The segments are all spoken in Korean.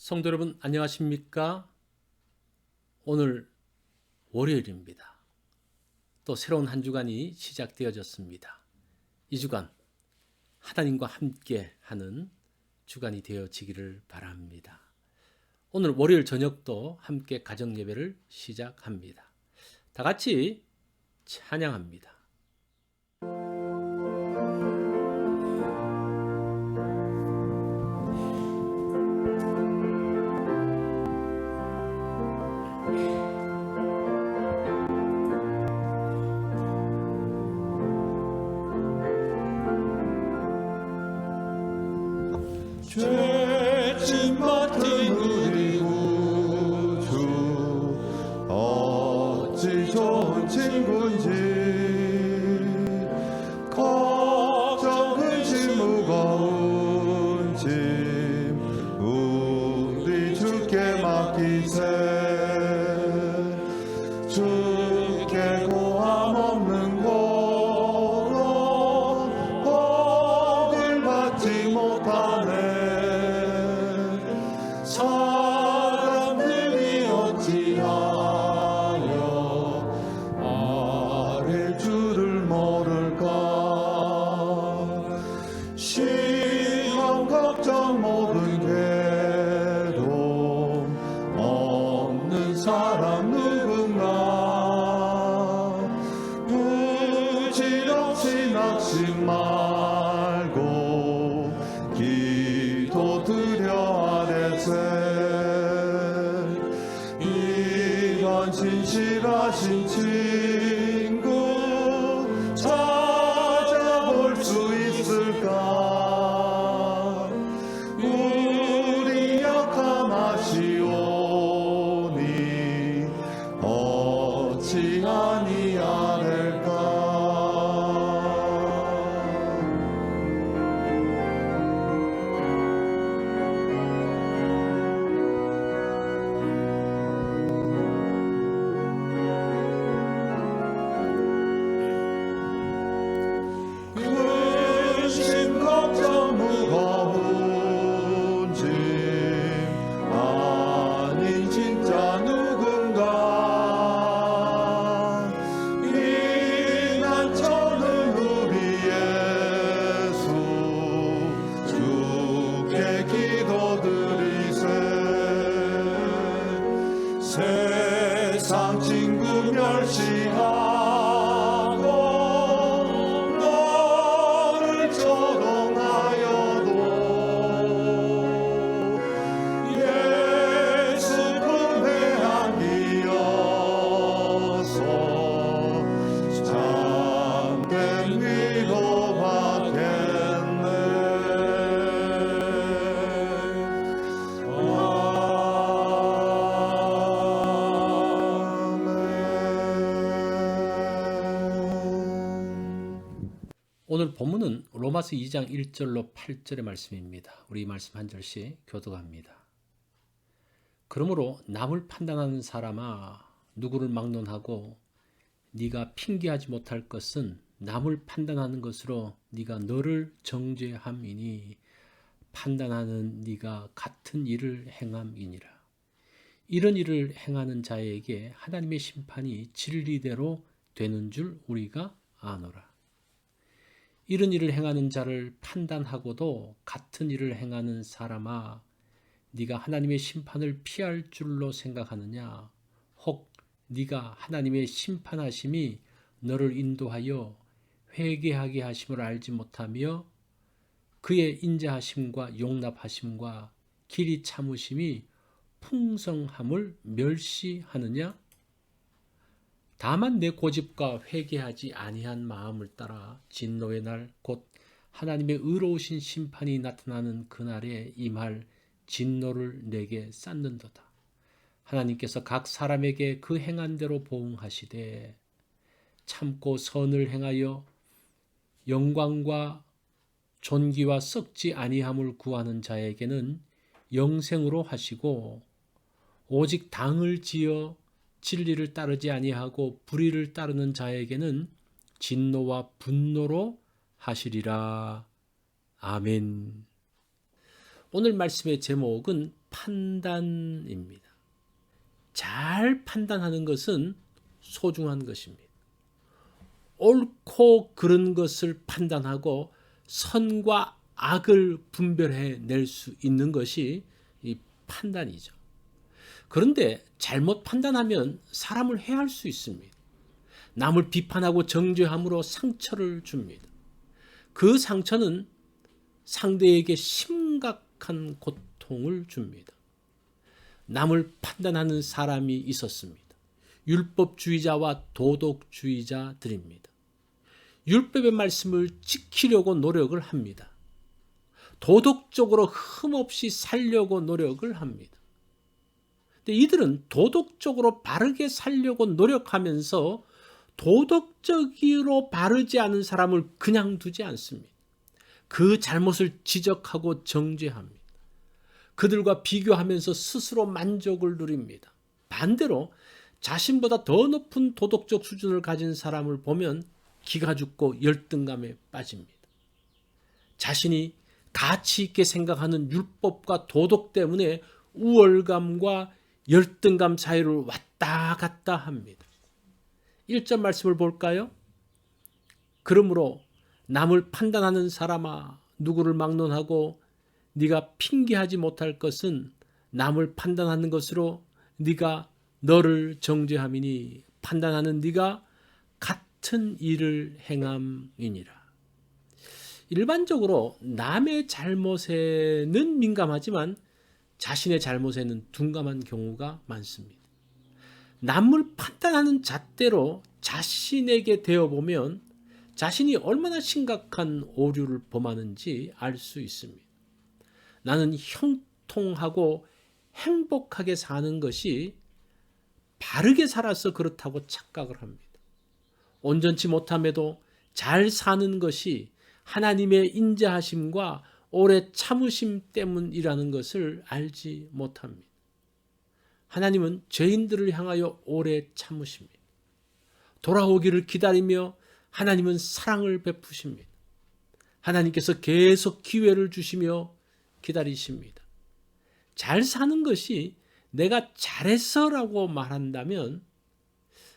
성도 여러분 안녕하십니까? 오늘 월요일입니다. 또 새로운 한 주간이 시작되어졌습니다. 이 주간 하나님과 함께 하는 주간이 되어지기를 바랍니다. 오늘 월요일 저녁도 함께 가정 예배를 시작합니다. 다 같이 찬양합니다. 죄짐 맡은 우리 구주 어찌 좋은 친구인지 걱정 근심 무거운 짐 우리 주께 맡기세 주께 고함 없는 고로 복을 받지 못하네 사람들이 어찌하여 아랠 줄을 모를까 시험 걱정 모든 괴로움 없는 사람 누군가 부질없이 낙심 말고 기도 드려 이런 진실하신 친구 찾아볼 수 있을까 우리 약함하시오니 어찌 아니하될까 근심 걱정 무거운 짐 아닌 진짜 누군가 이 난처는 우리 예수 주께 기도드리세 세상 친구 멸시하고 너를 조롱하여도 예수 품에 안기어서 참된 위로 받겠네 오늘 본문은 로마서 2장 1절로 8절의 말씀입니다. 우리 말씀 한 절씩 교독합니다. 그러므로 남을 판단하는 사람아 누구를 막론하고 네가 핑계하지 못할 것은 남을 판단하는 것으로 네가 너를 정죄함이니 판단하는 네가 같은 일을 행함이니라. 이런 일을 행하는 자에게 하나님의 심판이 진리대로 되는 줄 우리가 아노라. 이런 일을 행하는 자를 판단하고도 같은 일을 행하는 사람아 네가 하나님의 심판을 피할 줄로 생각하느냐 혹 네가 하나님의 심판하심이 너를 인도하여 회개하게 하심을 알지 못하며 그의 인자하심과 용납하심과 길이 참으심이 풍성함을 멸시하느냐 다만 내 고집과 회개하지 아니한 마음을 따라 진노의 날 곧 하나님의 의로우신 심판이 나타나는 그날에 임할 진노를 내게 쌓는도다. 하나님께서 각 사람에게 그 행한 대로 보응하시되 참고 선을 행하여 영광과 존귀와 썩지 아니함을 구하는 자에게는 영생으로 하시고 오직 당을 지어 진리를 따르지 아니하고 불의를 따르는 자에게는 진노와 분노로 하시리라. 아멘. 오늘 말씀의 제목은 판단입니다. 잘 판단하는 것은 소중한 것입니다. 옳고 그른 것을 판단하고 선과 악을 분별해 낼 수 있는 것이 이 판단이죠. 그런데 잘못 판단하면 사람을 해할 수 있습니다. 남을 비판하고 정죄함으로 상처를 줍니다. 그 상처는 상대에게 심각한 고통을 줍니다. 남을 판단하는 사람이 있었습니다. 율법주의자와 도덕주의자들입니다. 율법의 말씀을 지키려고 노력을 합니다. 도덕적으로 흠없이 살려고 노력을 합니다. 근데 이들은 도덕적으로 바르게 살려고 노력하면서 도덕적으로 바르지 않은 사람을 그냥 두지 않습니다. 그 잘못을 지적하고 정죄합니다. 그들과 비교하면서 스스로 만족을 누립니다. 반대로 자신보다 더 높은 도덕적 수준을 가진 사람을 보면 기가 죽고 열등감에 빠집니다. 자신이 가치 있게 생각하는 율법과 도덕 때문에 우월감과 열등감 사이를 왔다 갔다 합니다. 1절 말씀을 볼까요? 그러므로 남을 판단하는 사람아, 누구를 막론하고 네가 핑계하지 못할 것은 남을 판단하는 것으로 네가 너를 정죄함이니 판단하는 네가 같은 일을 행함이니라. 일반적으로 남의 잘못에는 민감하지만 자신의 잘못에는 둔감한 경우가 많습니다. 남을 판단하는 잣대로 자신에게 대어보면 자신이 얼마나 심각한 오류를 범하는지 알 수 있습니다. 나는 형통하고 행복하게 사는 것이 바르게 살아서 그렇다고 착각을 합니다. 온전치 못함에도 잘 사는 것이 하나님의 인자하심과 오래 참으심 때문이라는 것을 알지 못합니다. 하나님은 죄인들을 향하여 오래 참으십니다. 돌아오기를 기다리며 하나님은 사랑을 베푸십니다. 하나님께서 계속 기회를 주시며 기다리십니다. 잘 사는 것이 내가 잘해서라고 말한다면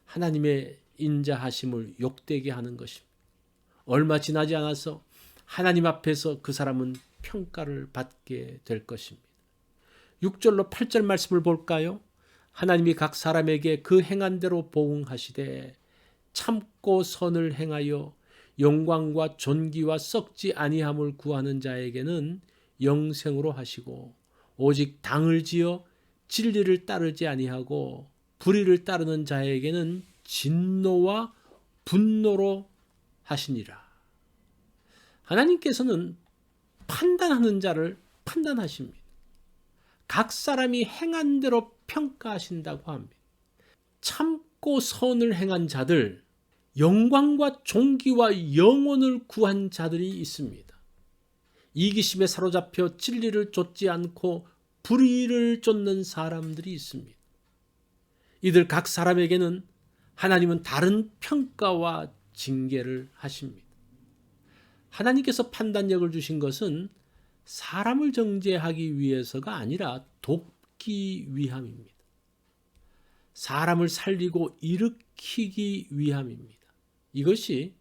하나님의 인자하심을 욕되게 하는 것입니다. 얼마 지나지 않아서 하나님 앞에서 그 사람은 평가를 받게 될 것입니다. 6절로 8절 말씀을 볼까요? 하나님이 각 사람에게 그 행한 대로 보응하시되 참고 선을 행하여 영광과 존귀와 썩지 아니함을 구하는 자에게는 영생으로 하시고 오직 당을 지어 진리를 따르지 아니하고 불의를 따르는 자에게는 진노와 분노로 하시니라. 하나님께서는 판단하는 자를 판단하십니다. 각 사람이 행한 대로 평가하신다고 합니다. 참고 선을 행한 자들, 영광과 존귀와 영혼을 구한 자들이 있습니다. 이기심에 사로잡혀 진리를 좇지 않고 불의를 좇는 사람들이 있습니다. 이들 각 사람에게는 하나님은 다른 평가와 징계를 하십니다. 하나님께서 판단력을 주신 것은 사람을 정죄하기 위해서가 아니라 돕기 위함입니다. 사람을 살리고 일으키기 위함입니다. 이것이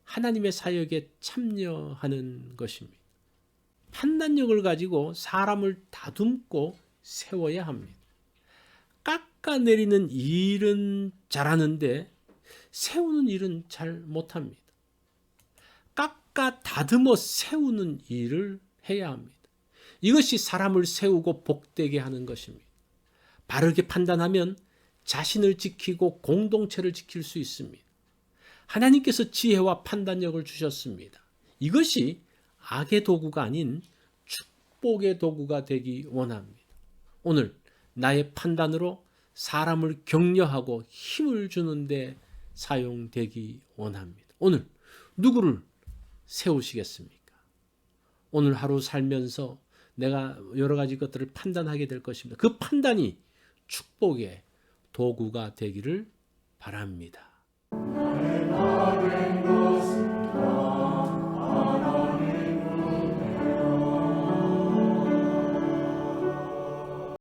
하나님의 사역에 참여하는 것입니다. 판단력을 가지고 사람을 다듬고 세워야 합니다. 깎아내리는 일은 잘하는데 세우는 일은 잘 못합니다. 깎아 다듬어 세우는 일을 해야 합니다. 이것이 사람을 세우고 복되게 하는 것입니다. 바르게 판단하면 자신을 지키고 공동체를 지킬 수 있습니다. 하나님께서 지혜와 판단력을 주셨습니다. 이것이 악의 도구가 아닌 축복의 도구가 되기 원합니다. 오늘 나의 판단으로 사람을 격려하고 힘을 주는데 사용되기 원합니다. 오늘 누구를 세우시겠습니까? 오늘 하루 살면서 내가 여러 가지 것들을 판단하게 될 것입니다. 그 판단이 축복의 도구가 되기를 바랍니다.